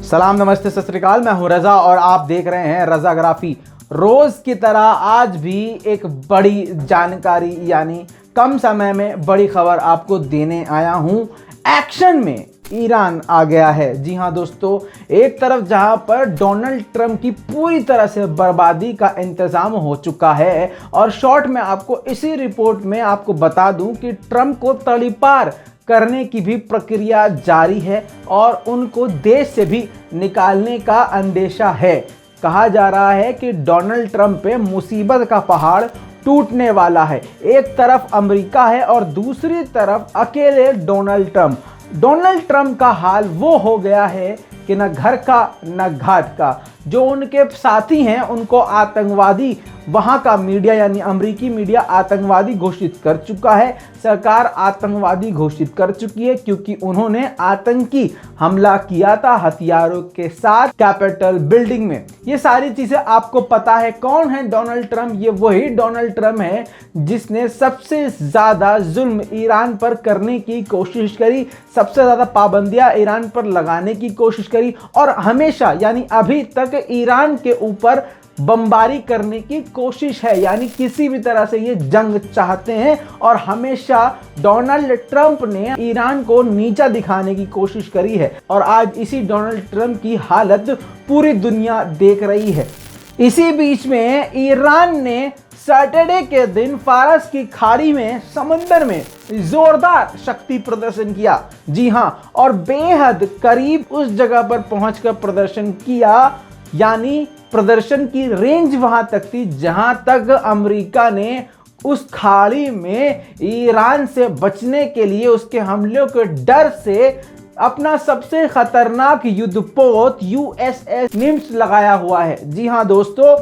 सलाम, नमस्ते, सत श्री अकाल। मैं हूं रजा और आप देख रहे हैं रजाग्राफी। रोज की तरह आज भी एक बड़ी जानकारी यानी कम समय में बड़ी खबर आपको देने आया हूं। एक्शन में ईरान आ गया है। जी हां दोस्तों, एक तरफ जहां पर डोनाल्ड ट्रंप की पूरी तरह से बर्बादी का इंतजाम हो चुका है और शॉर्ट में आपको इसी रिपोर्ट में आपको बता दूं कि ट्रंप को तड़ीपार करने की भी प्रक्रिया जारी है और उनको देश से भी निकालने का अंदेशा है। कहा जा रहा है कि डोनाल्ड ट्रंप पे मुसीबत का पहाड़ टूटने वाला है। एक तरफ अमेरिका है और दूसरी तरफ अकेले डोनाल्ड ट्रंप। डोनाल्ड ट्रंप का हाल वो हो गया है कि न घर का न घाट का। जो उनके साथी हैं उनको आतंकवादी, वहां का मीडिया यानी अमेरिकी मीडिया आतंकवादी घोषित कर चुका है। सरकार आतंकवादी घोषित कर चुकी है क्योंकि उन्होंने आतंकी हमला किया था हथियारों के साथ कैपिटल बिल्डिंग में। ये सारी चीजें आपको पता है। कौन है डोनाल्ड ट्रंप? ये वही डोनाल्ड ट्रंप है जिसने सबसे ज्यादा जुल्म ईरान पर करने की कोशिश करी, सबसे ज्यादा पाबंदियां ईरान पर लगाने की कोशिश करी और हमेशा यानी अभी तक ईरान के ऊपर बमबारी करने की कोशिश है। यानी किसी भी तरह से ये जंग चाहते हैं और हमेशा डोनाल्ड ट्रंप ने ईरान को नीचा दिखाने की कोशिश करी है और आज इसी डोनाल्ड ट्रंप की हालत पूरी दुनिया देख रही है। इसी बीच में ईरान ने सैटरडे के दिन फारस की खाड़ी में समंदर में जोरदार शक्ति प्रदर्शन किया। जी हां, और बेहद करीब उस जगह पर पहुंचकर प्रदर्शन किया। यानी प्रदर्शन की रेंज वहां तक थी जहां तक अमेरिका ने उस खाड़ी में ईरान से बचने के लिए, उसके हमलों के डर से अपना सबसे खतरनाक युद्धपोत यूएसएस निम्स लगाया हुआ है। जी हां दोस्तों,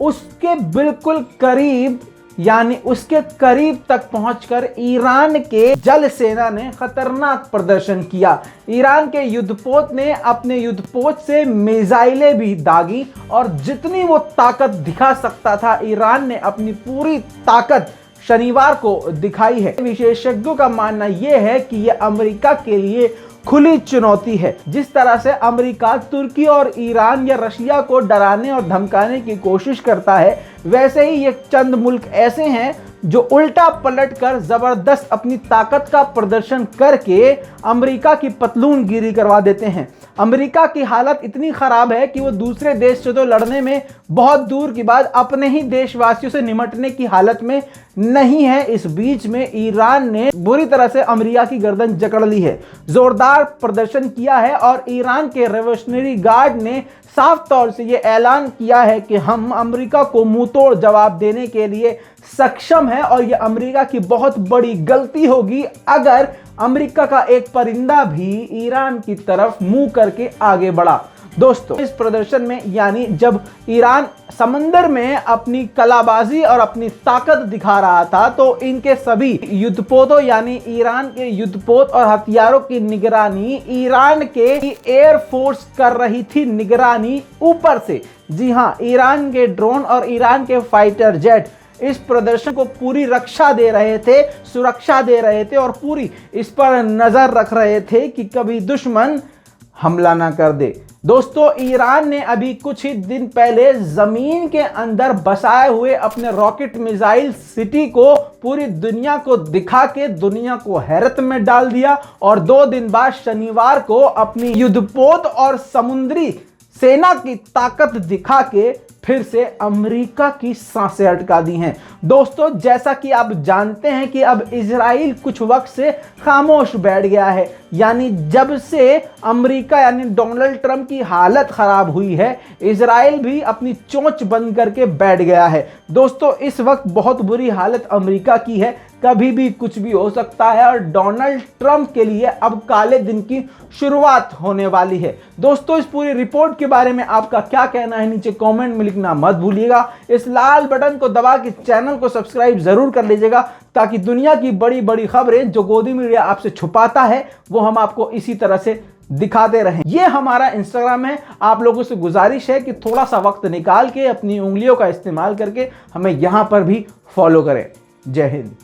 उसके बिल्कुल करीब यानी उसके करीब तक पहुंचकर ईरान के जल सेना ने खतरनाक प्रदर्शन किया। ईरान के युद्धपोत ने अपने युद्धपोत से मिसाइलें भी दागी और जितनी वो ताकत दिखा सकता था ईरान ने अपनी पूरी ताकत शनिवार को दिखाई है। विशेषज्ञों का मानना यह है कि यह अमेरिका के लिए खुली चुनौती है। जिस तरह से अमेरिका तुर्की और ईरान या रशिया को डराने और धमकाने की कोशिश करता है, वैसे ही ये चंद मुल्क ऐसे हैं जो उल्टा पलट कर जबरदस्त अपनी ताकत का प्रदर्शन करके अमेरिका की पतलूनगिरी करवा देते हैं। अमेरिका की हालत इतनी खराब है कि वो दूसरे देश से तो लड़ने में बहुत दूर की बात, अपने ही देशवासियों से निमटने की हालत में नहीं है। इस बीच में ईरान ने बुरी तरह से अमेरिका की गर्दन जकड़ ली है, जोरदार प्रदर्शन किया है और ईरान के रेवोल्यूशनरी गार्ड ने साफ तौर से ये ऐलान किया है कि हम अमेरिका को मुंहतोड़ जवाब देने के लिए सक्षम है और यह अमेरिका की बहुत बड़ी गलती होगी अगर अमेरिका का एक परिंदा भी ईरान की तरफ मुंह करके आगे बढ़ा। दोस्तों, इस प्रदर्शन में यानी जब ईरान समंदर में अपनी कलाबाजी और अपनी ताकत दिखा रहा था तो इनके सभी युद्धपोतों यानी ईरान के युद्धपोत और हथियारों की निगरानी ईरान के एयरफोर्स कर रही थी, निगरानी ऊपर से। जी हां, ईरान के ड्रोन और ईरान के फाइटर जेट इस प्रदर्शन को पूरी रक्षा दे रहे थे, सुरक्षा दे रहे थे और पूरी इस पर नजर रख रहे थे कि कभी दुश्मन हमला ना कर दे। दोस्तों, ईरान ने अभी कुछ ही दिन पहले जमीन के अंदर बसाए हुए अपने रॉकेट मिसाइल सिटी को पूरी दुनिया को दिखा के दुनिया को हैरत में डाल दिया और 2 दिन बाद शनिवार को अपनी युद्धपोत और समुद्री सेना की ताकत दिखा के फिर से अमेरिका की सांसें अटका दी हैं। दोस्तों, जैसा कि आप जानते हैं कि अब इजराइल कुछ वक्त से खामोश बैठ गया है। यानी जब से अमेरिका यानी डोनाल्ड ट्रंप की हालत खराब हुई है, इजराइल भी अपनी चोंच बंद करके बैठ गया है। दोस्तों, इस वक्त बहुत बुरी हालत अमेरिका की है, कभी भी कुछ भी हो सकता है और डोनाल्ड ट्रंप के लिए अब काले दिन की शुरुआत होने वाली है। दोस्तों, इस पूरी रिपोर्ट के बारे में आपका क्या कहना है नीचे कमेंट में लिखना मत भूलिएगा। इस लाल बटन को दबा के चैनल को सब्सक्राइब जरूर कर लीजिएगा ताकि दुनिया की बड़ी बड़ी खबरें जो गोदी मीडिया आपसे छुपाता है वो हम आपको इसी तरह से दिखाते रहें। ये हमारा इंस्टाग्राम है। आप लोगों से गुजारिश है कि थोड़ा सा वक्त निकाल के अपनी उंगलियों का इस्तेमाल करके हमें यहां पर भी फॉलो करें। जय हिंद।